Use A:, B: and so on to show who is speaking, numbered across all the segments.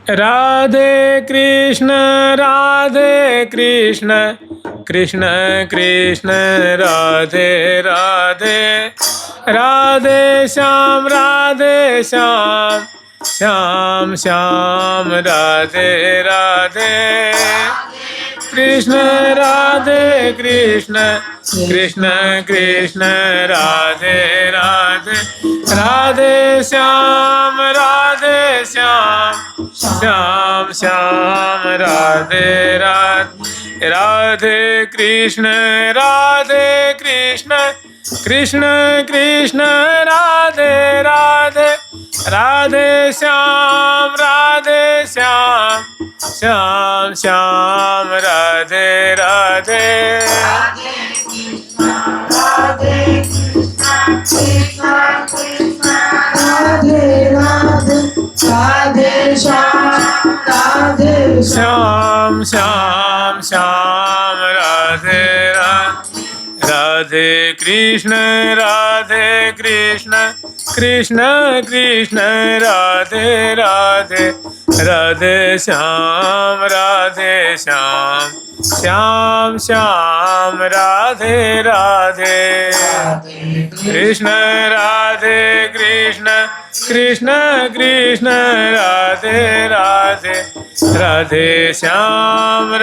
A: राधे कृष्ण कृष्ण कृष्ण राधे राधे, राधे श्याम श्याम श्याम राधे राधे, कृष्ण राधे कृष्ण कृष्ण कृष्ण राधे राधे, राधे श्याम श्याम श्याम राधे राधे, राधे कृष्ण कृष्ण कृष्ण राधे राधे, राधे श्याम श्याम श्याम राधे राधे,
B: राधे कृष्ण कृष्ण कृष्ण राधे राधे, राधे
A: श्याम श्याम श्याम राधे राधे, राधे कृष्ण कृष्ण कृष्ण राधे राधे, राधे श्याम श्याम श्याम राधे राधे, कृष्ण कृष्ण कृष्ण राधे राधे, राधे श्याम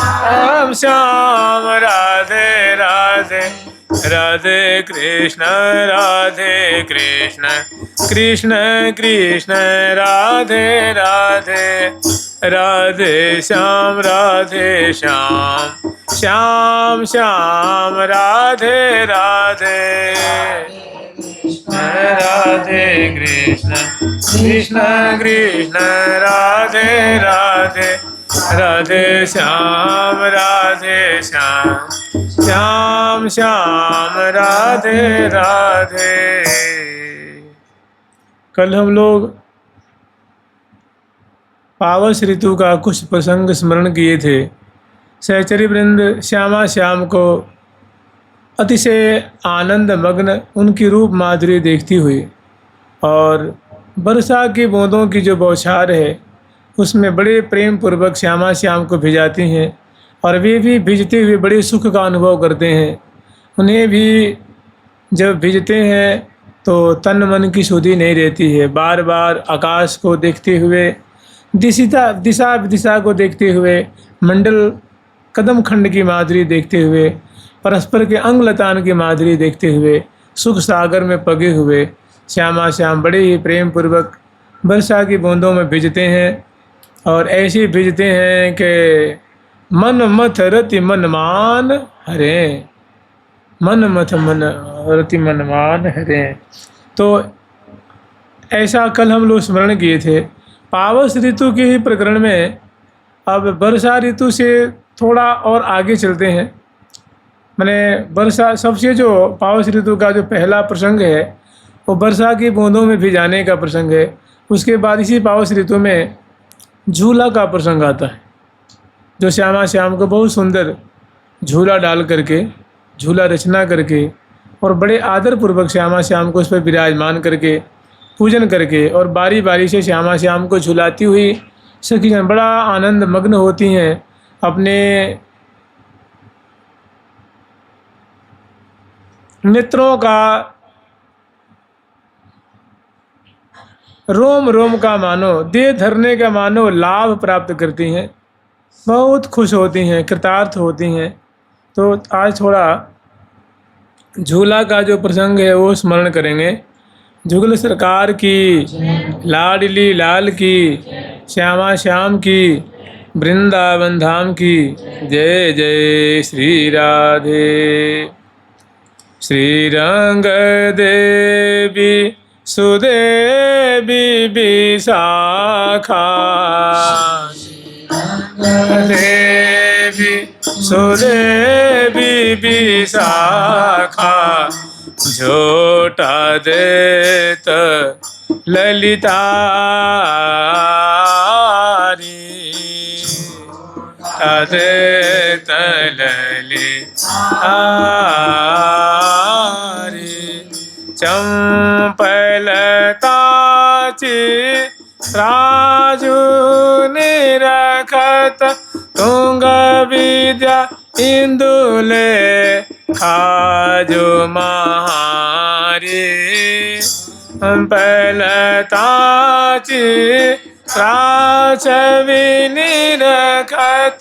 A: श्याम श्याम राधे राधे, राधे कृष्ण कृष्ण कृष्ण राधे राधे, राधे श्याम श्याम श्याम राधे राधे, राधे कृष्ण कृष्ण राधे राधे, राधे श्याम श्याम श्याम राधे राधे। कल हम लोग पावस ऋतु का कुछ प्रसंग स्मरण किए थे। सहचरी वृंद श्यामा श्याम को अतिशय आनंद मग्न उनकी रूप माधुरी देखती हुई और वर्षा की बूंदों की जो बौछार है उसमें बड़े प्रेम पूर्वक श्यामा श्याम को भिजाती हैं और वे भी भिजते हुए बड़े सुख का अनुभव करते हैं। उन्हें भी जब भिजते हैं तो तन मन की सुधि नहीं रहती है। बार बार आकाश को देखते हुए, दिशा को देखते हुए, मंडल कदम खंड की माधुरी देखते हुए, परस्पर के अंग लतान की माधुरी देखते हुए, सुख सागर में पगे हुए श्यामा श्याम बड़े ही प्रेम पूर्वक वर्षा की बूंदों में भिजते हैं और ऐसे भिजते हैं कि मन मथ रति मन मान हरे, मन मथ मन रति मन मान हरे। तो ऐसा कल हम लोग स्मरण किए थे। पावस ऋतु के ही प्रकरण में अब वर्षा ऋतु से थोड़ा और आगे चलते हैं। मैंने वर्षा सबसे जो पावस ऋतु का जो पहला प्रसंग है वो वर्षा की बूंदों में भिजाने का प्रसंग है। उसके बाद इसी पावस ऋतु में झूला का प्रसंग आता है, जो श्यामा श्याम को बहुत सुंदर झूला डाल करके, झूला रचना करके और बड़े आदर पूर्वक श्यामा श्याम को उस पर विराजमान करके पूजन करके और बारी बारी से श्यामा श्याम को झुलाती हुई सखी जन बड़ा आनंद मग्न होती हैं। अपने नेत्रों का रोम रोम का मानो, देह धरने का मानो लाभ प्राप्त करती हैं, बहुत खुश होती हैं, कृतार्थ होती हैं। तो आज थोड़ा झूला का जो प्रसंग है वो स्मरण करेंगे। जुगल सरकार की, लाडली लाल की, श्यामा श्याम की, वृंदावन धाम की जय जय श्री राधे। श्री रंग देवी सुदेवी विशाखा, देवी सुदेवी विशाखा, झोटा देत ललितारी, देत ललितारी, चंपलताची राजू निरखत तुंग विद्या इंदुले खाजो महारी पलताची राजवी निरखत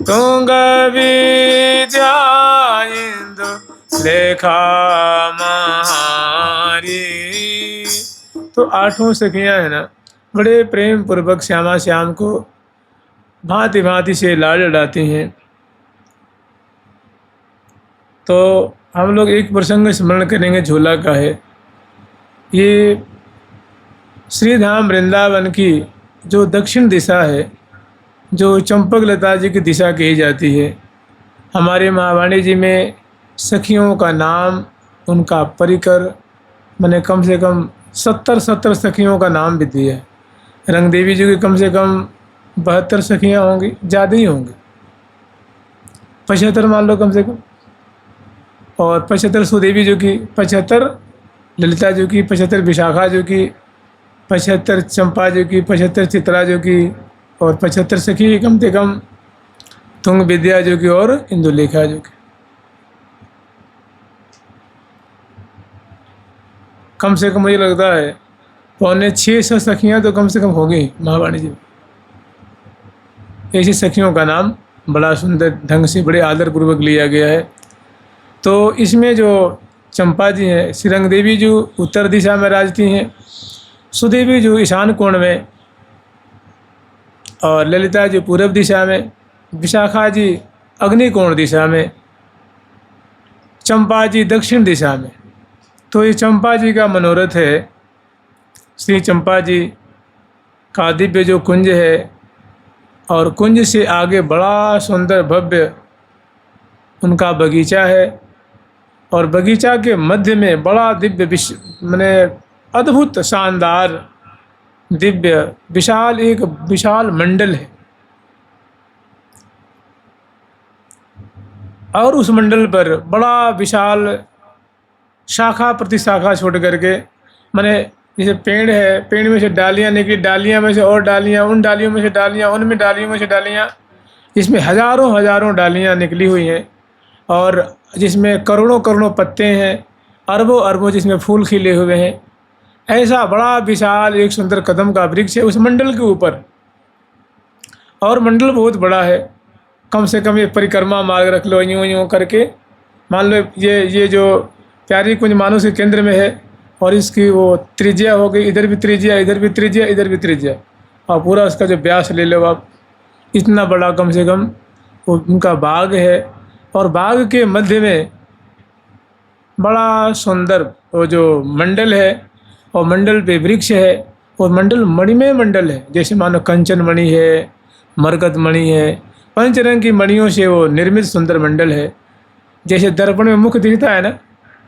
A: तुंग विद्या इंदु लेखा महारी। तो आठों सखियां है ना, बड़े प्रेम पूर्वक श्यामा श्याम को भांति भांति से लाड लड़ाती हैं। तो हम लोग एक प्रसंग स्मरण करेंगे, झूला का है। ये श्रीधाम वृंदावन की जो दक्षिण दिशा है, जो चंपक लता जी की दिशा कही जाती है, हमारे महावाणी जी में सखियों का नाम, उनका परिकर, मैंने कम से कम 70 सखियों का नाम भी दिया है। रंग देवी जी की कम से कम 72 सखियाँ होंगी, ज़्यादा ही होंगी, 75 मान लो कम से कम। और 75 सुदेवी जी की, 75 ललिता जी की, 75 विशाखा जी की, 75 चंपा जी की, 75 चित्रा जी की, और 75 सखी कम से कम तुंग विद्या जी की और इंदुलेखा जी की। कम से कम मुझे लगता है 500-600 सखियाँ तो कम से कम होंगी महावाणी जी। ऐसी सखियों का नाम बड़ा सुंदर ढंग से, बड़े आदरपूर्वक लिया गया है। तो इसमें जो चंपा जी हैं, श्रीरंग देवी जी उत्तर दिशा में राजती हैं, सुदेवी जी ईशान कोण में, और ललिता जी पूर्व दिशा में, विशाखा जी अग्निकोण दिशा में, चंपा जी दक्षिण दिशा में। तो ये चंपा जी का मनोरथ है। श्री चंपा जी का दिव्य जो कुंज है, और कुंज से आगे बड़ा सुंदर भव्य उनका बगीचा है, और बगीचा के मध्य में बड़ा दिव्य माने अद्भुत शानदार दिव्य विशाल एक विशाल मंडल है। और उस मंडल पर बड़ा विशाल शाखा प्रति शाखा छोड़ करके, माने जैसे पेड़ है, पेड़ में से डालियाँ निकली, डालियाँ में से और डालियाँ, उन डालियों में से डालियाँ, उनमें डालियों में से डालियाँ, इसमें हजारों हजारों डालियाँ निकली हुई हैं, और जिसमें करोड़ों करोड़ों पत्ते हैं, अरबों अरबों जिसमें फूल खिले हुए हैं। ऐसा बड़ा विशाल एक सुंदर कदम का वृक्ष है उस मंडल के ऊपर। और मंडल बहुत बड़ा है, कम से कम ये परिक्रमा मार्ग रख लो, यूँ यूँ करके मान लो ये जो प्यारी कुंज मानुष के केंद्र में है, और इसकी वो त्रिज्या हो गई, इधर भी त्रिज्या, इधर भी त्रिज्या, इधर भी त्रिज्या, और पूरा उसका जो व्यास ले लो आप, इतना बड़ा कम से कम वो उनका बाग है। और बाग के मध्य में बड़ा सुंदर वो जो मंडल है, और मंडल पे वृक्ष है, और मंडल मणिमय मंडल है, जैसे मानो कंचन मणि है, मरकत मणि है, पंचरंग की मणियों से वो निर्मित सुंदर मंडल है। जैसे दर्पण में मुख दिखता है ना,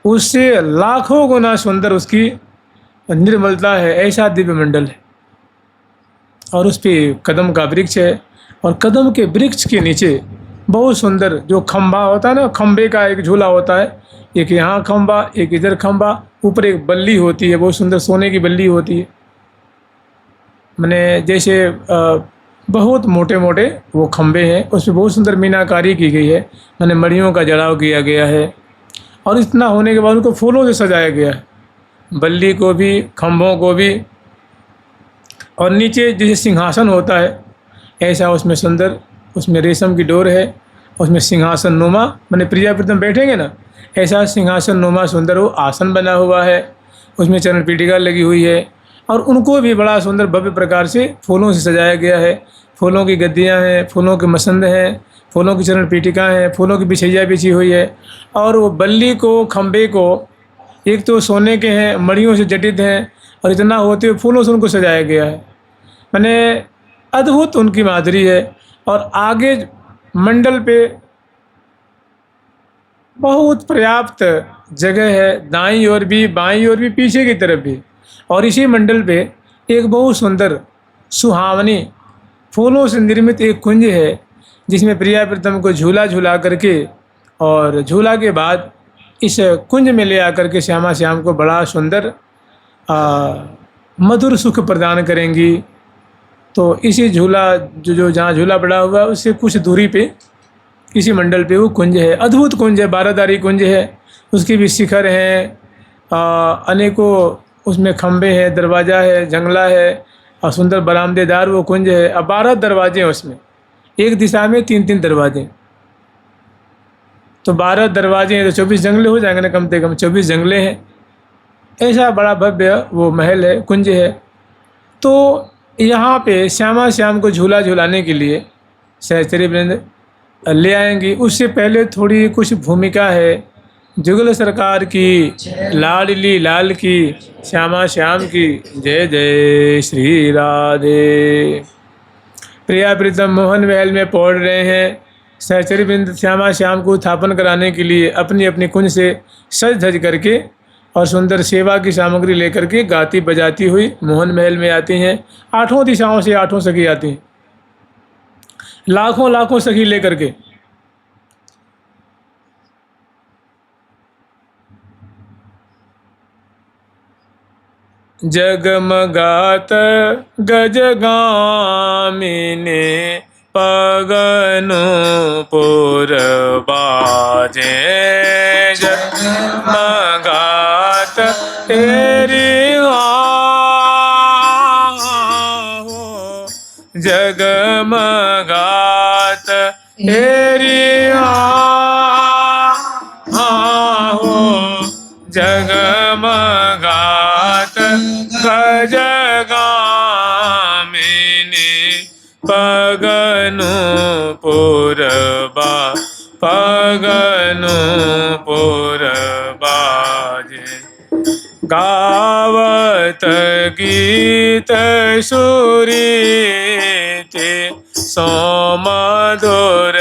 A: उससे लाखों गुना सुंदर उसकी निर्मलता है, ऐसा दिव्य मंडल है। और उस पे कदम का वृक्ष है, और कदम के वृक्ष के नीचे बहुत सुंदर जो खंभा होता है ना, खंभे का एक झूला होता है, एक यहाँ खंभा, एक इधर खंभा, ऊपर एक बल्ली होती है, बहुत सुंदर सोने की बल्ली होती है। मैंने जैसे बहुत मोटे मोटे वो खंभे हैं, उस पर बहुत सुंदर मीनाकारी की गई है, मैंने मणियों का जड़ाव किया गया है। और इतना होने के बाद उनको फूलों से सजाया गया है, बल्ली को भी, खंभों को भी। और नीचे जैसे सिंहासन होता है, ऐसा उसमें सुंदर, उसमें रेशम की डोर है, उसमें सिंहासन नुमा, मैंने प्रिया प्रीतम बैठेंगे ना, ऐसा सिंहासन नुमा सुंदर वो आसन बना हुआ है, उसमें चरण पीठिका लगी हुई है, और उनको भी बड़ा सुंदर भव्य प्रकार से फूलों से सजाया गया है। फूलों की गद्दियाँ हैं, फूलों के मसंद हैं, फूलों की चरण पीठिका हैं, फूलों की बिछैया बिछी हुई है। और वो बल्ली को, खंबे को, एक तो सोने के हैं, मणियों से जटित हैं, और इतना होते हुए फूलों से उनको सजाया गया है। मैंने अद्भुत उनकी माधुरी है। और आगे मंडल पे बहुत पर्याप्त जगह है, दाईं ओर भी, बाईं ओर भी, पीछे की तरफ भी। और इसी मंडल पे एक बहुत सुंदर सुहावनी फूलों से निर्मित एक कुंज है, जिसमें प्रिया प्रीतम को झूला झूला करके, और झूला के बाद इस कुंज में ले आकर के श्यामा श्याम को बड़ा सुंदर मधुर सुख प्रदान करेंगी। तो इसी झूला जो जहाँ झूला पड़ा हुआ है उससे कुछ दूरी पे इसी मंडल पे वो कुंज है, अद्भुत कुंज है, 12धारी कुंज है। उसके भी शिखर हैं, अनेकों उसमें खम्भे हैं, दरवाज़ा है, जंगला है और सुंदर बरामदेदार वो कुंज है। अब 12 दरवाजे हैं उसमें, एक दिशा में 3-3 दरवाजे, तो 12 दरवाजे हैं तो 24 जंगले हो जाएंगे ना, कम से कम 24 जंगले हैं। ऐसा बड़ा भव्य वो महल है, कुंज है। तो यहाँ पे श्यामा श्याम को झूला झूलाने के लिए सहचरी वृंद ले आएंगी। उससे पहले थोड़ी कुछ भूमिका है जुगल सरकार की, लाडली लाल की, श्यामा श्याम की। जय जय श्री राधे। प्रिया प्रीतम मोहन महल में पहुँच रहे हैं। सहचरी वृंद श्यामा श्याम को उत्थापन कराने के लिए अपनी अपनी कुंज से सज धज करके और सुंदर सेवा की सामग्री लेकर के गाती बजाती हुई मोहन महल में आती हैं। 8 दिशाओं से 8 सखी आती हैं, लाखों लाखों सखी लेकर के। जगमगात गजगामिनी पगनु पुर बाजे, जगमगात तेरी हो, जगमगात तेरी हो, जगमगात गजगामिनी पगनु पुरबा, पगनु पुरबाजे। गावत गीत सुरीति सोमधुर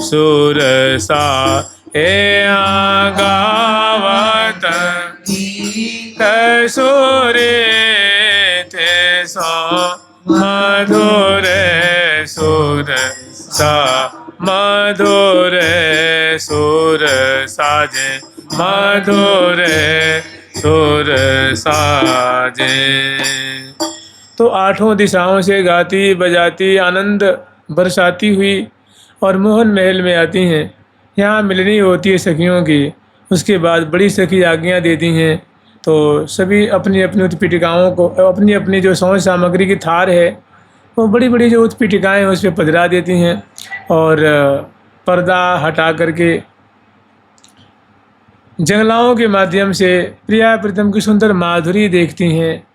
A: सुरसा, ए गावत गीत सुरीति सोमधुर सुर सा, मधुर सुर साजे, मधुर सुर साजे। तो 8 दिशाओं से गाती बजाती आनंद बरसाती हुई और मोहन महल में आती हैं। यहाँ मिलनी होती है सखियों की। उसके बाद बड़ी सखी आज्ञा देती हैं तो सभी अपनी अपनी उत्पीठिकाओं को, अपनी अपनी जो सौंज सामग्री की थार है वो बड़ी बड़ी जो उत्पीठिकाएँ हैं उस पर पधरा देती हैं और पर्दा हटा करके जंगलाओं के माध्यम से प्रिया प्रीतम की सुंदर माधुरी देखती हैं।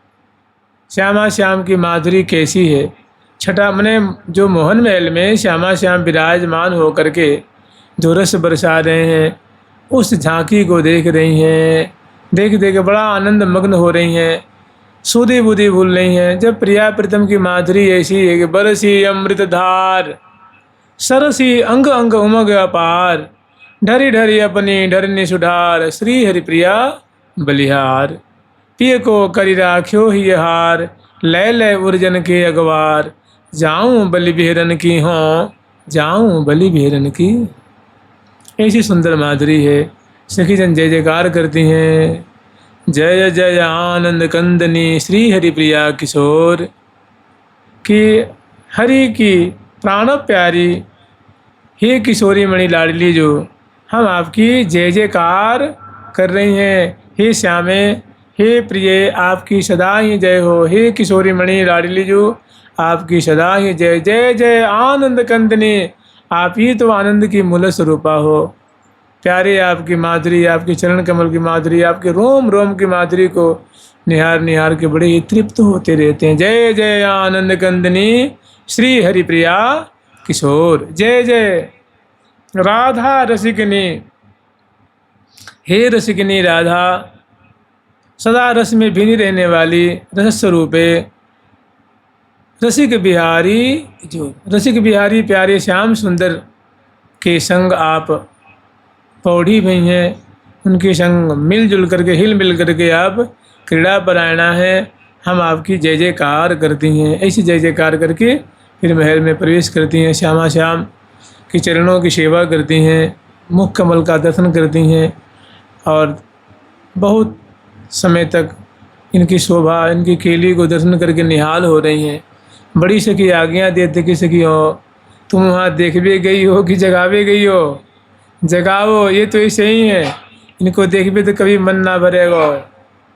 A: श्यामा श्याम की माधुरी कैसी है। छठा मने जो मोहन महल में श्यामा श्याम विराजमान होकर के जो रस बरसा रहे हैं उस झांकी को देख रही हैं। देख देख बड़ा आनंद मग्न हो रही हैं, सुधी बुद्धि भूल रही हैं। जब प्रिया प्रीतम की माधुरी ऐसी है कि बरसी अमृत धार, सरसी अंग अंग उमग अपार, ढरी ढरी अपनी ढरनी सुधार, श्री हरिप्रिया बलिहार। पिय को करी राख्यो ही हार, लय लय उर्जन के अगवार, जाऊं बलि बिहरन की हों, जाऊं बलि बिहरन की। ऐसी सुंदर माधुरी है। सखी जन जय जयकार करती हैं। जय जय आनंद कंदनी श्री हरिप्रिया किशोर की। हरि की प्राण प्यारी हे किशोरी मणि लाडली, जो हम आपकी जय जयकार कर रही हैं। हे श्यामे, हे प्रिय, आपकी सदा ही जय हो। हे किशोरी मणि लाडली जो, आपकी सदा ही जय। जय जय आनंद कंदनी, आप ही तो आनंद की मूल स्वरूपा हो। प्यारे आपकी माधुरी, आपके चरण कमल की माधुरी, आपके रोम रोम की माधुरी को निहार निहार के बड़े ही तृप्त होते रहते हैं। जय जय आनंद कंदनी श्री हरिप्रिया किशोर। जय जय राधा रसिकनी, हे रसिकनी राधा, सदा रस में भीनी रहने वाली रस स्वरूपे रसिक बिहारी, जो रसिक बिहारी प्यारे श्याम सुंदर के संग आप पौड़ी भई हैं। उनके संग मिलजुल करके हिल मिल करके आप क्रीड़ा परायणा है। हम आपकी जय जयकार करती हैं। ऐसी जय जयकार करके फिर महल में प्रवेश करती हैं। श्यामा श्याम के चरणों की सेवा करती हैं, मुख कमल का दर्शन करती हैं और बहुत समय तक इनकी शोभा, इनकी केली को दर्शन करके निहाल हो रही हैं। बड़ी सखी आज्ञा देते कि सखी हो तुम वहाँ देख भी गई हो कि जगा भी गई हो, जगाओ, ये तो ऐसे ही है, इनको देख भी तो कभी मन ना भरेगा,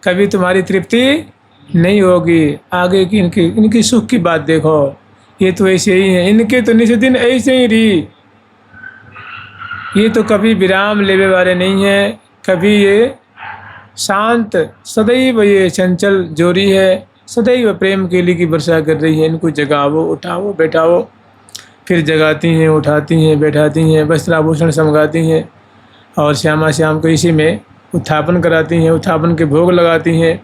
A: कभी तुम्हारी तृप्ति नहीं होगी, आगे की इनकी सुख की बात देखो, ये तो ऐसे ही है, इनके तो निश्चित दिन ऐसे ही रही, ये तो कभी विराम लेवे वाले नहीं है, कभी ये शांत, सदैव ये चंचल जोरी है, सदैव प्रेम केली की वर्षा कर रही है, इनको जगाओ, उठाओ, बैठाओ, फिर जगाती हैं, उठाती हैं, बैठाती हैं, वस्त्राभूषण समगाती हैं और श्यामा श्याम को इसी में उत्थापन कराती हैं, उत्थापन के भोग लगाती हैं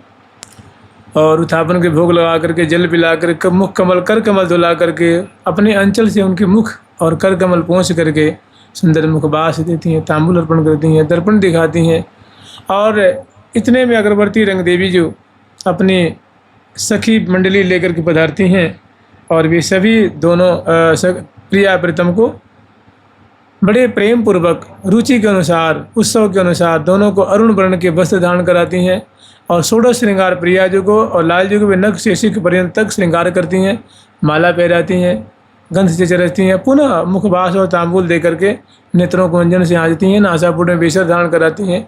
A: और उत्थापन के भोग लगा करके जल पिला कर मुख कमल कर कमल धुला करके अपने अंचल से उनके मुख और कर कमल पहुँच करके सुंदर मुखबास देती हैं, तांबूल अर्पण करती हैं, दर्पण दिखाती हैं। और इतने में अग्रवर्ती रंग देवी जो अपनी सखी मंडली लेकर के पधारती हैं और वे सभी दोनों प्रिया प्रीतम को बड़े प्रेम पूर्वक रुचि के अनुसार, उत्सव के अनुसार दोनों को अरुण वर्ण के वस्त्र धारण कराती हैं और षोडश श्रृंगार प्रिया जी को और लाल जी को वे नख से शिख पर्यंत तक श्रृंगार करती हैं, माला पहराती हैं, गंध से चरसती हैं, पुनः मुखबास और तांबूल दे करके नेत्रों को अंजन से आंजती हैं, नासापुट में बेसर धारण कराती हैं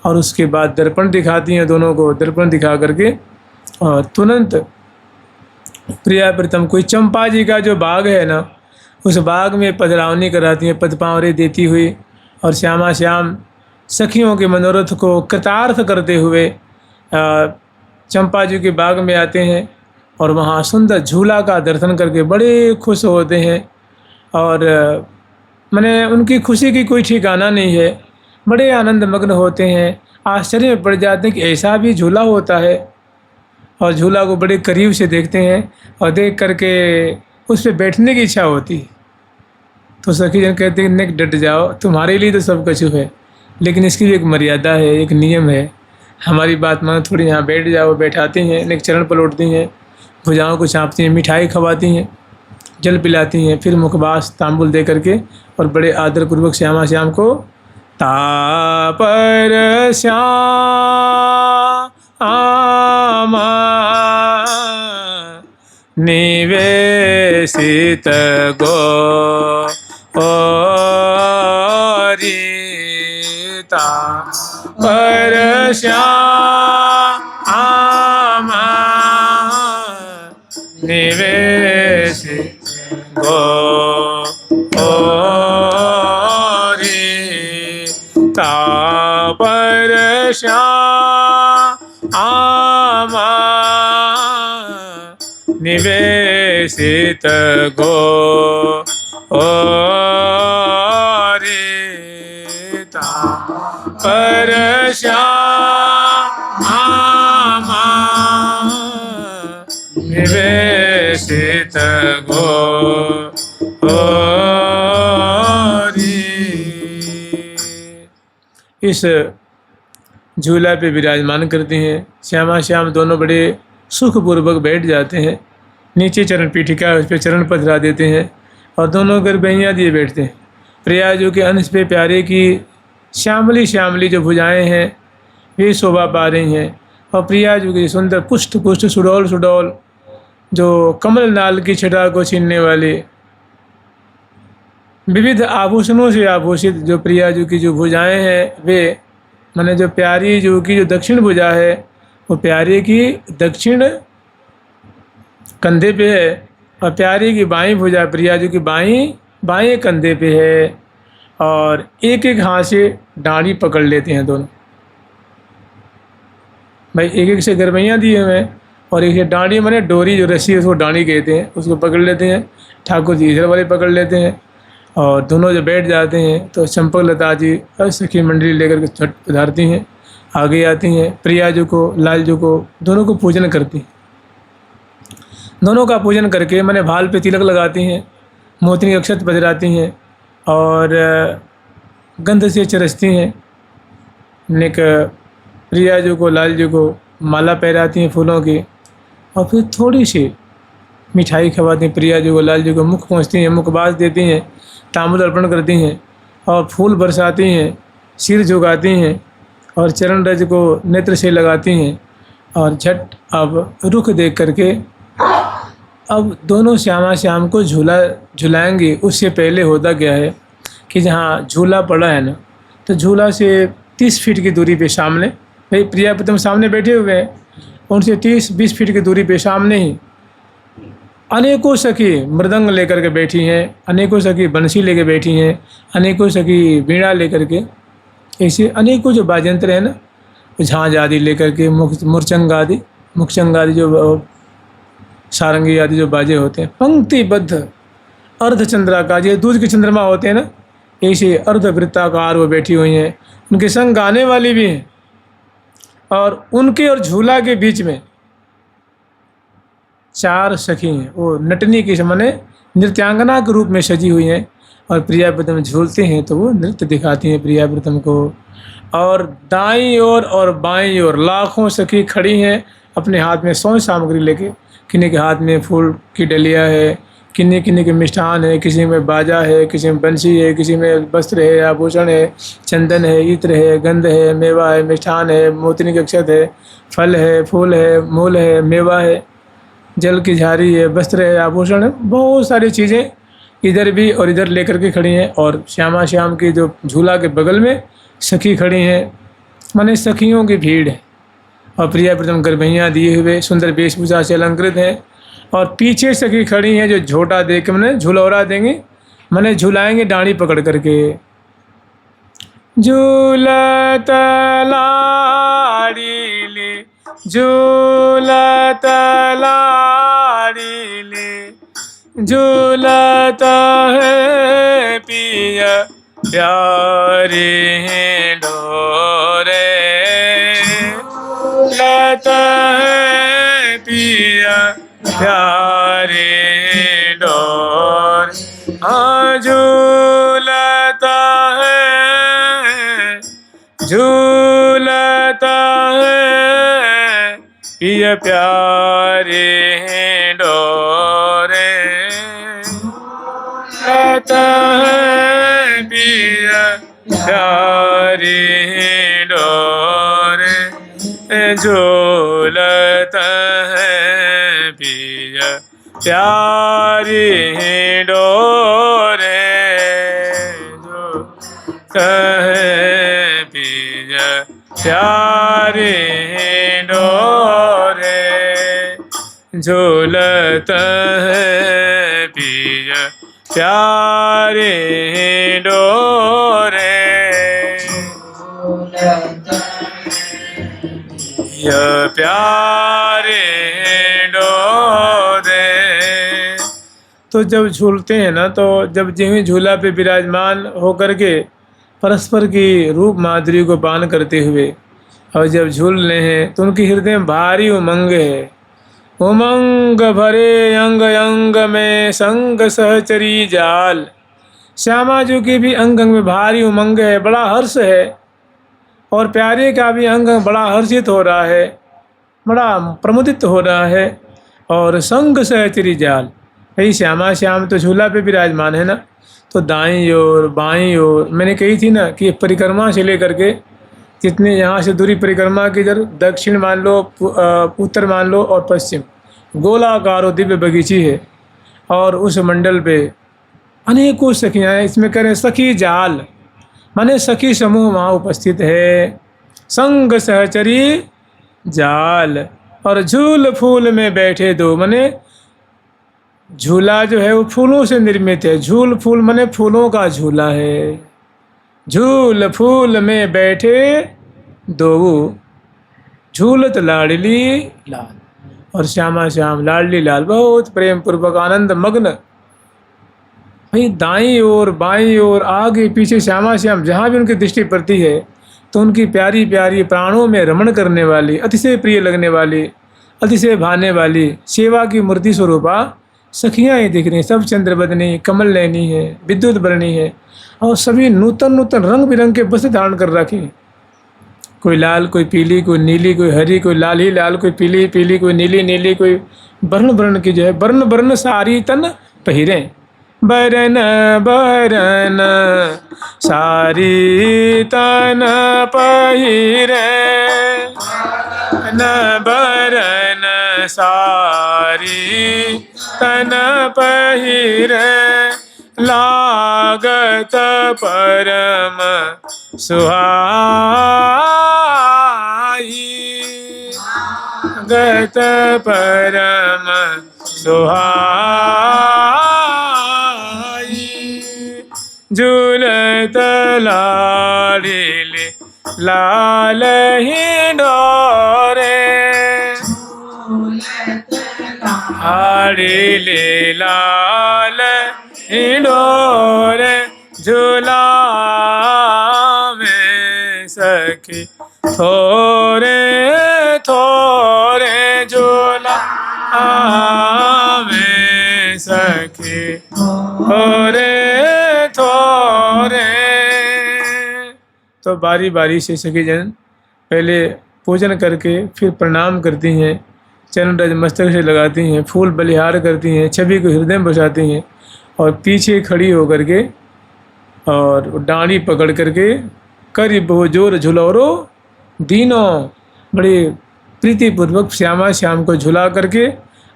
A: और उसके बाद दर्पण दिखाती हैं, दोनों को दर्पण दिखा करके और तुरंत प्रिया प्रीतम कोई चंपा जी का जो बाग है ना, उस बाग में पधरावनी कराती हैं, पदपावरे देती हुई और श्यामा श्याम सखियों के मनोरथ को कृतार्थ करते हुए चंपा जी के बाग में आते हैं और वहाँ सुंदर झूला का दर्शन करके बड़े खुश होते हैं और मैंने उनकी खुशी की कोई ठिकाना नहीं है, बड़े आनंद मग्न होते हैं, आश्चर्य में पड़ जाते हैं कि ऐसा भी झूला होता है और झूला को बड़े करीब से देखते हैं और देख करके उस पर बैठने की इच्छा होती। तो सखी जन कहते हैं नेक डट जाओ, तुम्हारे लिए तो सब कुछ है, लेकिन इसकी भी एक मर्यादा है, एक नियम है, हमारी बात मानो, थोड़ी यहाँ बैठ जाओ। बैठाती हैं, नेक चरण पलटती हैं, भुजाओं को चाँपती हैं, मिठाई खवाती हैं, जल पिलाती हैं, फिर मुखबास तांबुल दे करके और बड़े आदरपूर्वक श्यामा श्याम को तापर श्यामा निवेशित गोरीता पर श्यामा निवेशित गोरीता पर श्यामा निवेशित गोरीता पर श्यामा निवेशित गोरी। इस झूला पे विराजमान करते हैं, श्यामा श्याम दोनों बड़े सुखपूर्वक बैठ जाते हैं, नीचे चरण पीठिका उस पर चरण पधरा देते हैं और दोनों गर्भैयाँ दिए बैठते हैं। प्रियाजू के अंश पे प्यारे की श्यामली श्यामली जो भुजाएं हैं वे शोभा पा रही हैं और प्रियाजू की सुंदर पुष्ट पुष्ट सुडौल सुडौल जो कमल नाल की छटा को छीनने वाले विविध आभूषणों से आभूषित जो प्रियाजू की जो भुजाएं हैं वे माने जो प्यारी जू की जो दक्षिण भुजा है वो प्यारे की दक्षिण कंधे पे है और प्यारी की बाईं भुजा प्रियाजू की बाएं कंधे पे है और एक एक हाथ से डांडी पकड़ लेते हैं दोनों भाई, एक एक से गरबैयाँ दिए हुए हैं और एक डांडी माने डोरी जो रस्सी है उसको डांडी कहते हैं, उसको पकड़ लेते हैं। ठाकुर जी इधर वाले पकड़ लेते हैं और दोनों जब बैठ जाते हैं तो चंपक लता जी और सखी मंडली लेकर के छठ पधारती हैं, आगे आती हैं, प्रियाजू को लालजू को दोनों को पूजन करती हैं। दोनों का पूजन करके मैंने भाल पे तिलक लगाती हैं, मोतिनी अक्षत पधराती हैं और गंध से चरसती हैं। नेक प्रियाजू को लालजू को माला पहराती हैं फूलों की और फिर थोड़ी सी मिठाई खवाती हैं। प्रियाजू को लालजू को मुख पहुँचती हैं, मुखबास देती हैं, तांबूल अर्पण करती हैं और फूल बरसाती हैं, सिर झुकाती हैं और चरण रज को नेत्र से लगाती हैं और झट अब रुख देख करके अब दोनों श्यामा श्याम को झुलाएंगे। उससे पहले होता क्या है कि जहाँ झूला पड़ा है ना, तो झूला से 30 फीट की दूरी पे सामने, भाई प्रिया प्रीतम सामने बैठे हुए हैं, उनसे 30-20 फीट की दूरी पे सामने ही अनेकों सखी मृदंग लेकर के बैठी हैं, अनेकों सखी बंसी लेकर बैठी हैं, अनेकों सखी वीणा लेकर के, ऐसे अनेकों जो वाद्यंत्र हैं ना, झांझ आदि लेकर के, मुरचंग आदि जो सारंगी आदि जो बाजे होते हैं, पंक्तिबद्ध अर्धचंद्राकार, ये दूध के चंद्रमा होते हैं ना, ऐसे अर्धवृत्ताकार वो बैठी हुई हैं। उनके संग गाने वाली भी हैं, और उनके और झूला के बीच में 4 सखी हैं। वो नटनी की माने नृत्यांगना के रूप में सजी हुई हैं, और प्रिया प्रीतम झूलते हैं तो वो नृत्य दिखाती हैं प्रिया प्रीतम को। और दाईं ओर और बाईं ओर लाखों सखी खड़ी हैं अपने हाथ में सौंध सामग्री लेके। किन्हीं के हाथ में फूल की डलिया है, किन्हीं के मिष्ठान है, किसी में बाजा है, किसी में बंसी है, किसी में वस्त्र है, आभूषण है, चंदन है, इत्र है, गंध है, मेवा है, मिष्ठान है, मोतिनी के अक्षत है, फल है, फूल है, मूल है, मेवा है, जल की झारी है, वस्त्र है, आभूषण है, बहुत सारी चीज़ें इधर भी और इधर लेकर के खड़ी हैं। और श्यामा श्याम की जो झूला के बगल में सखी खड़ी हैं, माने सखियों की भीड़ है। और प्रिया प्रीतम गरबैयाँ दिए हुए सुंदर वेशभूषा से अलंकृत हैं, और पीछे सखी खड़ी हैं जो झोटा दे के मैंने झुलौरा देंगे, मैंने झुलाएंगे डांडी पकड़ करके। झूलत लाड़ीले, झूलत लाड़ीले, झूलता है पिया प्यारे हैं डोरे, झूलता है पिया प्यारे डोर, हाँ झूलता है, झूलता है पिया प्यारे डोरे, झूलता है पिया प्यारे डोरे, झूलता है पिया प्यारे डोरे, झूलता है पिया प्यारे डोरे, झूलता है पिया प्यारे डोरे, पिया प्यारे डोरे। तो जब झूलते हैं ना, तो जब जिन्हें झूला पे विराजमान होकर के परस्पर की रूप माधुरी को पान करते हुए और जब झूल रहे हैं, तो उनके हृदय में भारी उमंग है। उमंग भरे अंग अंग में संग सहचरी जाल। श्यामा जी की भी अंग अंग में भारी उमंग है, बड़ा हर्ष है, और प्यारे का भी अंग बड़ा हर्षित हो रहा है, बड़ा प्रमुदित हो रहा है। और संग सहचरी जाल, भाई श्यामा श्याम तो झूला पे विराजमान है ना, तो दाईं ओर बाईं ओर, मैंने कही थी ना कि परिक्रमा से लेकर के जितने यहाँ से दूरी परिक्रमा की, इधर दक्षिण मान लो, उत्तर मान लो और पश्चिम, गोलाकार और दिव्य बगीची है। और उस मंडल पे अनेकों सखियाँ हैं, इसमें करें सखी जाल, माने सखी समूह वहाँ उपस्थित है। संग सहचरी जाल, और झूल फूल में बैठे दो, माने झूला जो है वो फूलों से निर्मित है। झूल फूल माने फूलों का झूला है। झूल फूल में बैठे दो, झूलत लाडली लाल, और श्यामा श्याम लाडली लाल बहुत प्रेम पूर्वक आनंद मग्न। भाई दाईं ओर बाईं ओर आगे पीछे श्यामा श्याम जहाँ भी उनकी दृष्टि पड़ती है, तो उनकी प्यारी प्यारी प्राणों में रमण करने वाली, अतिशय प्रिय लगने वाली, अतिशय भाने वाली सेवा की मूर्ति स्वरूपा सखियाँ ही दिख रही हैं। सब चंद्रबदनी, कमल नयनी है, विद्युत बरनी है, और सभी नूतन नूतन रंग बिरंग के वस्त्र धारण कर रखी। कोई लाल, कोई पीली, कोई नीली, कोई हरी, कोई लाल ही लाल, कोई पीली पीली, कोई नीली नीली, कोई वर्ण वर्ण की जो है वर्ण वर्ण सारी तन पहिरें। बरन बरन सारी तन पहिरे, न बरन सारी तन पहिरे लागत परम सुहाई गत परम सुहाई झूलत लाड़िले लाल ही डोरे लाड़िले लाल ही डोरे झूला में सखी थोरे थोरे झूला में सखी थोरे थोरे। तो बारी बारी से सखी जन पहले पूजन करके फिर प्रणाम करती हैं, चरण रज मस्तक से लगाती हैं, फूल बलिहार करती हैं, छवि को हृदय में बसाती हैं और पीछे खड़ी होकर के और डांडी पकड़ करके करी बहु जोर झुलौरो दीनों बड़े प्रीतिपूर्वक श्यामा श्याम को झुला करके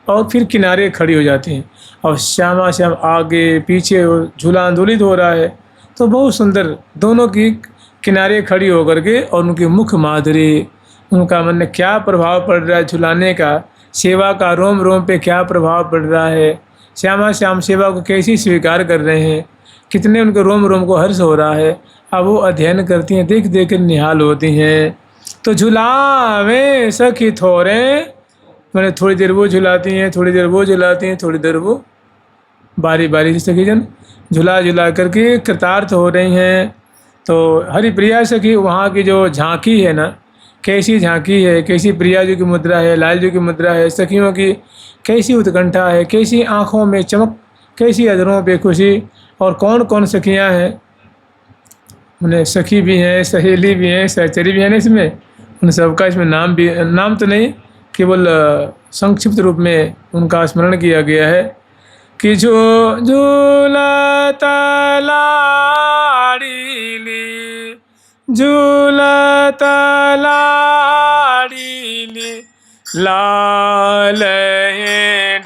A: और फिर किनारे खड़ी हो जाती हैं और श्यामा श्याम आगे पीछे झूला आंदोलित हो रहा है। तो बहुत सुंदर दोनों की किनारे खड़ी होकर के और उनकी मुख माधुरी, उनका मन में क्या प्रभाव पड़ रहा है झुलाने का, सेवा का रोम रोम पे क्या प्रभाव पड़ रहा है, श्यामा श्याम सेवा को कैसी स्वीकार कर रहे हैं, कितने उनके रोम रोम को हर्ष हो रहा है। अब वो अध्ययन करती हैं, देख देख कर निहाल होती हैं। तो झुलावे सखी थोरे, मैंने थोड़ी देर वो झुलाती हैं, थोड़ी देर वो झुलाती हैं, थोड़ी देर वो, बारी बारी से सखी जन झुला झुला करके कृतार्थ हो रही हैं। तो हरिप्रिया सखी वहाँ की जो झांकी है ना, कैसी झांकी है, कैसी प्रिया जी की मुद्रा है, लाल जी की मुद्रा है, सखियों की कैसी उत्कंठा है, कैसी आँखों में चमक, कैसी अधरों पे खुशी, और कौन कौन सखियाँ हैं, उन्हें सखी भी हैं, सहेली भी हैं, सहचरी भी हैं इसमें, उन सबका इसमें नाम भी, नाम तो नहीं, केवल संक्षिप्त रूप में उनका स्मरण किया गया है कि जो झूलता लाड़िली झूलता लाड़िली लाल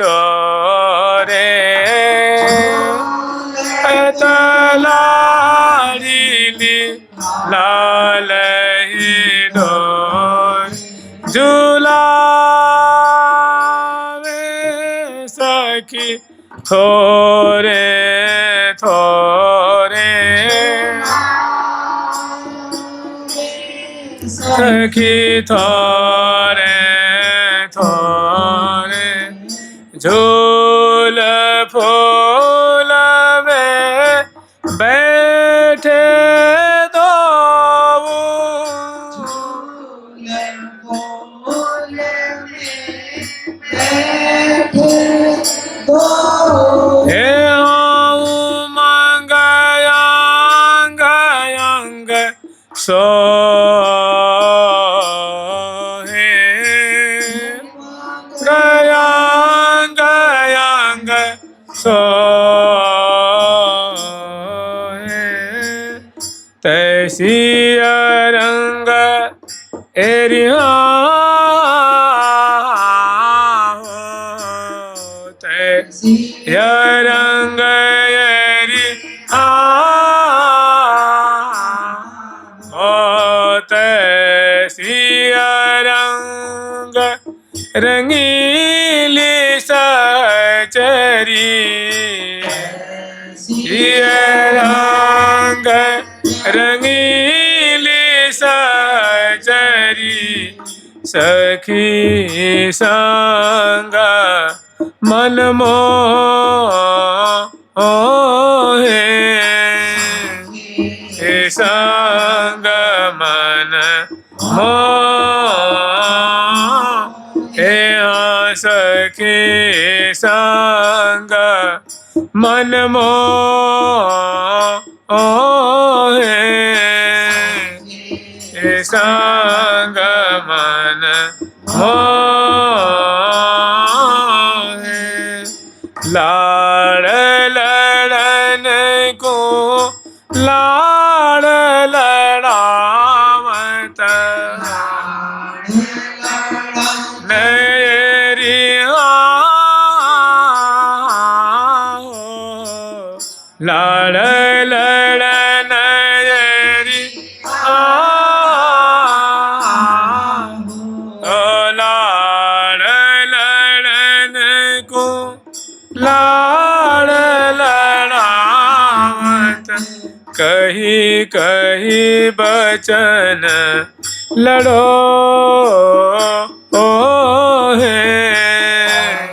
A: डोरे लाड़िली लाल डोरे झूलावे सखी थोरे थोरे सखी थोरे थोरे झूल फूल में बैठे दो हे मंगयांग यांग सो गयांग यांग सो तैसी रंग एरिया रंग एरी तैसी रंग रंगीली सचरी रंग रंगीली सचरी सखी संग मन मोहे संग मन मोहे सखी संग मन मोहे संग मन मोहे लाड़ लड़न को लाड़ लड़ावत नैरी कही कही बचन लड़ो है,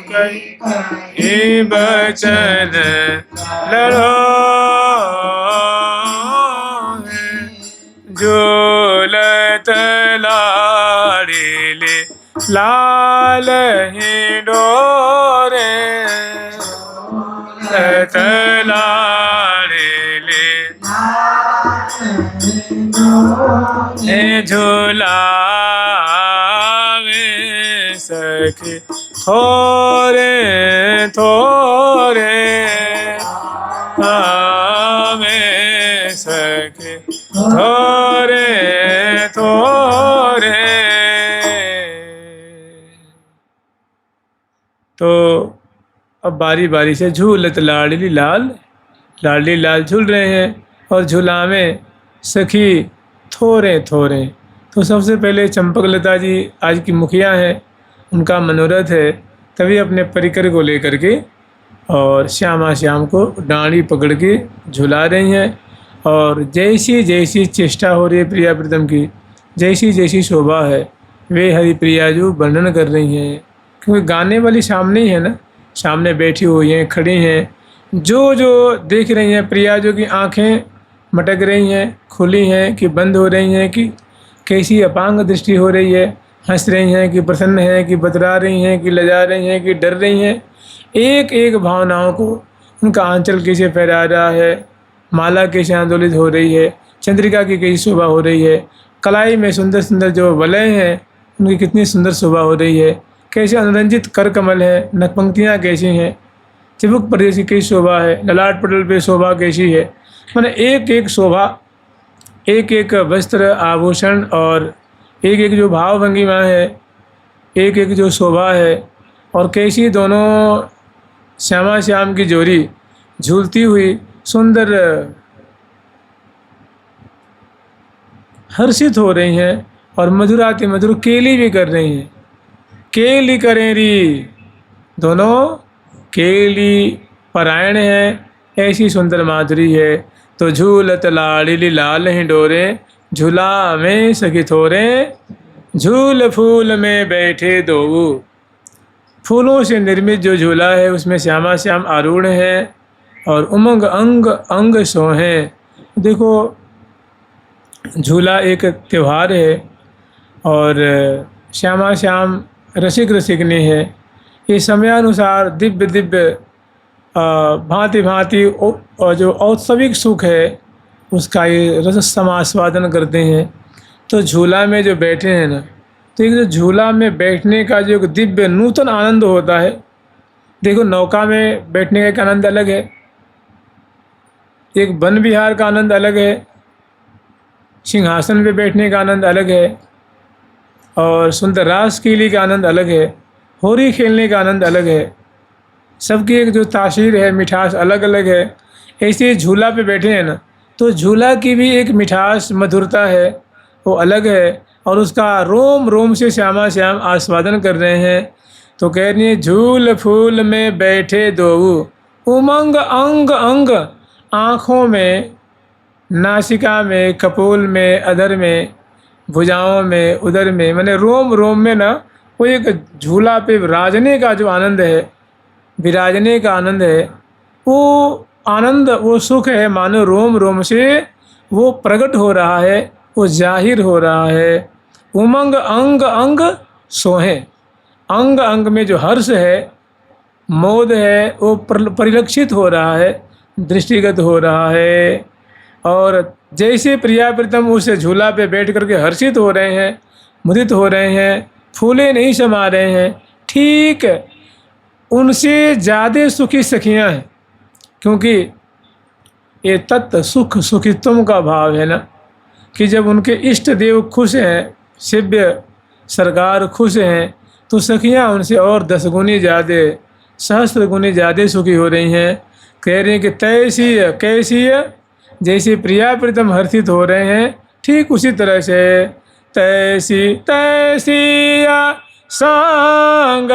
A: कही कही बचन लड़ो है, झूलत लाड़िले लाल ही डोरे, झूलत लाड़िले झूलावे सखी थोरे थोरे, आवे सखी थोरे थोरे। तो अब बारी बारी से झूलत लाडली लाल, लाडली लाल झूल रहे हैं और झूलावे सखी थोरे थोरे। तो सबसे पहले चंपकलता जी आज की मुखिया हैं, उनका मनोरथ है, तभी अपने परिकर को लेकर के और श्यामा श्याम को डांडी पकड़ के झुला रही हैं। और जैसी जैसी चेष्टा हो रही है प्रिया प्रीतम की, जैसी जैसी शोभा है, वे हरिप्रिया जो वर्णन कर रही हैं, क्योंकि गाने वाली सामने ही है ना, सामने बैठी हुई हैं, खड़ी हैं, जो जो देख रही हैं प्रिया जो की आँखें मटक रही हैं, खुली हैं कि बंद हो रही हैं, कि कैसी अपांग दृष्टि हो रही है, हंस रही हैं कि प्रसन्न हैं, कि बतरा रही हैं, कि लजा रही हैं, कि डर रही हैं, एक एक भावनाओं को उनका आंचल कैसे फहरा रहा है, माला कैसे आंदोलित हो रही है, चंद्रिका की कैसी शोभा हो रही है, कलाई में सुंदर सुंदर जो वलय हैं उनकी कितनी सुंदर शोभा हो रही है, कैसे अनुरंजित कर कमल है, नखपंक्तियाँ कैसी हैं, चिबुक प्रदेश की कैसी शोभा है, ललाट पटल पे शोभा कैसी है, मैंने एक एक शोभा, एक एक वस्त्र आभूषण और एक एक जो भाव भंगिमा है, एक एक जो शोभा है, और कैसी दोनों श्यामा श्याम की जोड़ी झूलती हुई सुंदर हर्षित हो रही हैं और मधुराति मधुर केली भी कर रही हैं। केली करें री, दोनों केली परायण है, ऐसी सुंदर माधुरी है। तो झूलत लाड़िली लाल ही डोरे, झूला में सखी थोरे, झूल फूल में बैठे दो। फूलों से निर्मित जो झूला है उसमें श्यामा श्याम आरूढ़ हैं और उमंग अंग अंग सोहें। देखो झूला एक त्यौहार है और श्यामा श्याम रसिक रसिकनी है। ये समयानुसार दिव्य दिव्य भांति भांति और जो औत्सविक सुख है उसका ये रस समास्वादन करते हैं। तो झूला में जो बैठे हैं ना, तो एक जो झूला में बैठने का जो एक दिव्य नूतन आनंद होता है। देखो नौका में बैठने का एक आनंद अलग है, एक वन विहार का आनंद अलग है, सिंहासन पे बैठने का आनंद अलग है, और सुंदर रास कीली का आनंद अलग है, होरी खेलने का आनंद अलग है। सबकी एक जो तासीर है, मिठास अलग अलग है। ऐसे झूला पे बैठे हैं ना, तो झूला की भी एक मिठास मधुरता है, वो अलग है, और उसका रोम रोम से श्यामा श्याम आस्वादन कर रहे हैं। तो कह रही है झूल फूल में बैठे दो, उमंग अंग अंग, आँखों में, नासिका में, कपोल में, अधर में, भुजाओं में, उदर में, मैंने रोम रोम में ना वो एक झूला पे राजने का जो आनंद है, विराजने का आनंद है, वो आनंद, वो सुख है, मानो रोम रोम से वो प्रकट हो रहा है, वो जाहिर हो रहा है। उमंग अंग अंग सोहे, अंग अंग में जो हर्ष है, मोद है, वो परिलक्षित हो रहा है, दृष्टिगत हो रहा है। और जैसे प्रिया प्रीतम उस झूला पे बैठ करके हर्षित हो रहे हैं, मुदित हो रहे हैं, फूले नहीं समा रहे हैं, ठीक उनसे ज़्यादा सुखी सखियाँ हैं। क्योंकि ये तत्व सुख सुखित्व का भाव है ना, कि जब उनके इष्ट देव खुश हैं, शिव्य सरकार खुश हैं, तो सखियाँ उनसे और 10 गुनी ज़्यादा, सहस्त्र गुनी ज़्यादा सुखी हो रही हैं। कह रही हैं कि तैसी कैसी जैसे प्रिया प्रीतम हर्षित हो रहे हैं, ठीक उसी तरह से तैसी तैसिया सांग,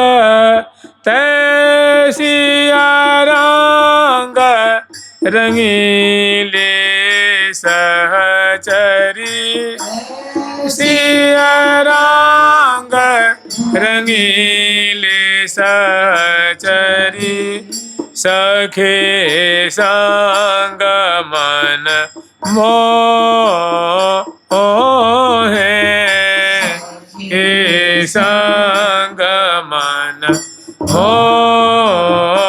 A: तैसिया रंग, रंगीले सहचरी सिया रंग रंगीले सहचरी सखे संग मन मोहे हे संग मन मोहे।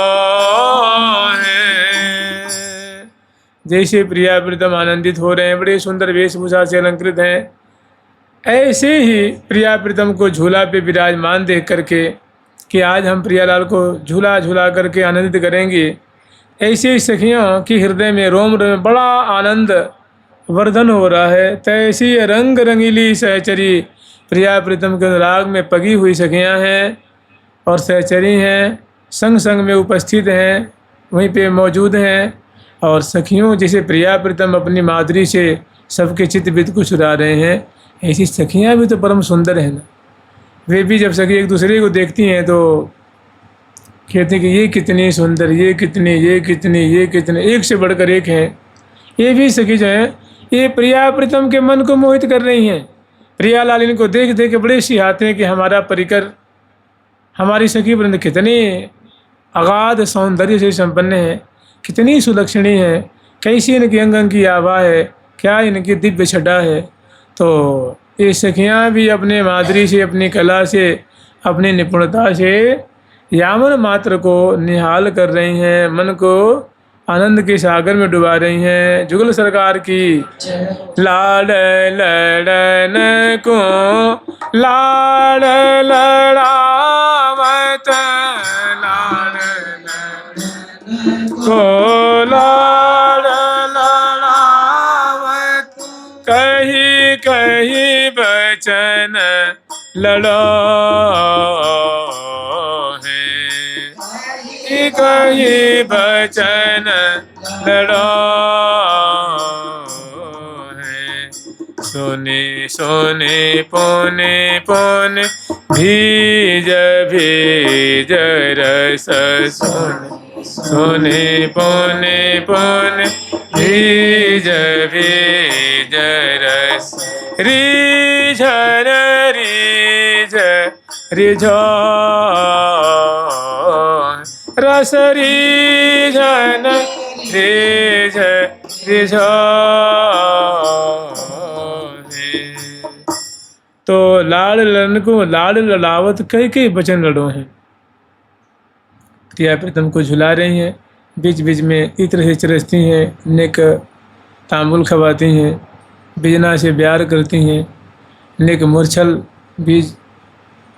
A: जैसे प्रिया प्रीतम आनंदित हो रहे हैं, बड़े सुंदर वेशभूषा से अलंकृत हैं, ऐसे ही प्रिया प्रीतम को झूला पे विराजमान देख करके कि आज हम प्रियालाल को झूला झूला करके आनंदित करेंगे, ऐसे ही सखियों की हृदय में रोम रोम में बड़ा आनंद वर्धन हो रहा है। तैसी रंग रंगीली सहचरी प्रिया प्रीतम के अनुराग में पगी हुई सखियाँ हैं और सहचरी हैं, संग संग में उपस्थित हैं, वहीं पे मौजूद हैं। और सखियों जैसे प्रिया प्रीतम अपनी माधुरी से सबके चित्त वित्त को चुरा रहे हैं, ऐसी सखियाँ भी तो परम सुंदर हैं ना। वे भी जब सखी एक दूसरे को देखती हैं तो कहते हैं कि ये कितनी सुंदर, ये कितनी, ये कितनी, ये कितने, एक से बढ़कर एक हैं। ये भी सखी जो हैं ये प्रिया प्रीतम के मन को मोहित कर रही हैं। प्रियालाल इनको देख देख के बड़े सिहाते हैं कि हमारा परिकर, हमारी सखी वृंद कितनी अगाध सौंदर्य से संपन्न है, कितनी सुलक्षणी है, कैसी इनकी अंग अंग की आभा है, क्या इनकी दिव्य छटा है। तो ये सखियाँ भी अपने माधुरी से, अपनी कला से, अपनी निपुणता से यामन मात्र को निहाल कर रही हैं, मन को आनंद के सागर में डुबा रही हैं। जुगल सरकार की लाड लड़न को लाड लड़ावत, लाड को लाड लड़ावत, कही कही बचन लड़ो है, कही बचन लड़ो है। सुने सुने पुने पुने भीज भीज रस सुने, सुने पुने पुने भीज भीज रस रिझन रिझ रिझो रस रिझन रिझ रिझो। तो लाड़ लड़न को लाड़ लड़ावत कई कई बचन लड़ो हैं। प्रिया प्रीतम को झुला रही हैं, बीच बीच में इत्र से चरसती हैं, नेक तांबुल खवाती हैं, बिजना से प्यार करती हैं, नेक मूर्छल बीज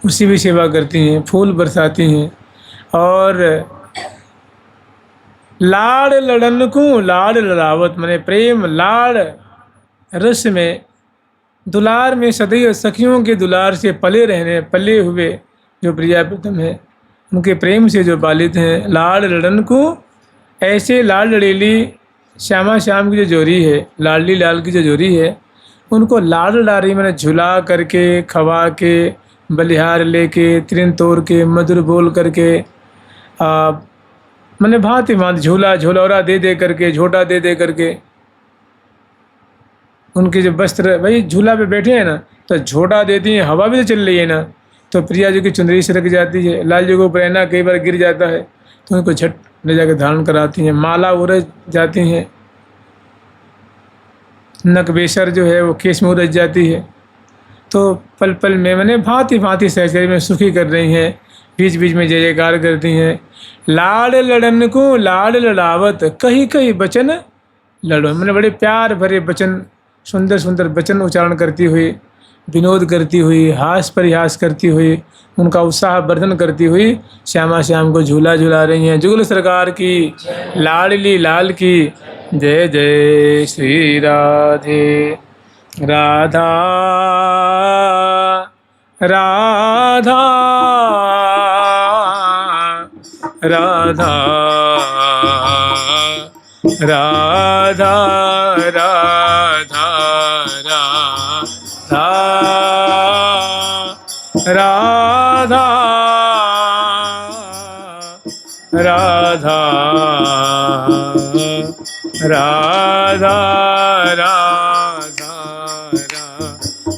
A: उसी भी सेवा करती हैं, फूल बरसाती हैं। और लाड़ लड़न को लाड़ लड़ावत माने प्रेम लाड़ रस में, दुलार में सदैव सखियों के दुलार से पले हुए जो प्रिया प्रीतम है, उनके प्रेम से जो पालित हैं। लाड़ लड़न को ऐसे लाड़ लड़ेली श्यामा श्याम की जो जोड़ी है, लाडली लाल की जो जोड़ी है, उनको लाड़ लड़ारी मैंने झुला करके, खवा के, बलिहार लेके, त्रिन तोड़ के, मधुर बोल करके, मैंने भांति भांति झूला झूलौरा दे दे करके, झोटा दे दे करके, उनके जो वस्त्र, भाई झूला पे बैठे हैं ना तो झोटा देती हैं, हवा भी तो चल रही है ना, तो प्रिया जी की चुंदरी सरक जाती है, लाल जी को प्रेरणा कई बार गिर जाता है तो उनको झट ले जाकर धारण कराती हैं, माला उलझ जाती हैं, नकबेसर जो है वो केस में उलझ जाती है। तो पल पल में मैंने भांति भांति सहचर्य में सुखी कर रही हैं, बीच बीच में जय जयकार करती हैं। लाड़ लड़न को लाड़ लड़ावत कही कही बचन लड़ो, मैंने बड़े प्यार भरे बचन, सुंदर सुंदर वचन उच्चारण करती हुई, विनोद करती हुई, हास परिहास करती हुई, उनका उत्साह वर्धन करती हुई श्यामा श्याम को झूला झूला रही हैं। जुगल सरकार की लाडली लाल की जय जय श्री राधे राधा राधा राधा राधा राधा राधा राधा राधा राधा तुम्हारा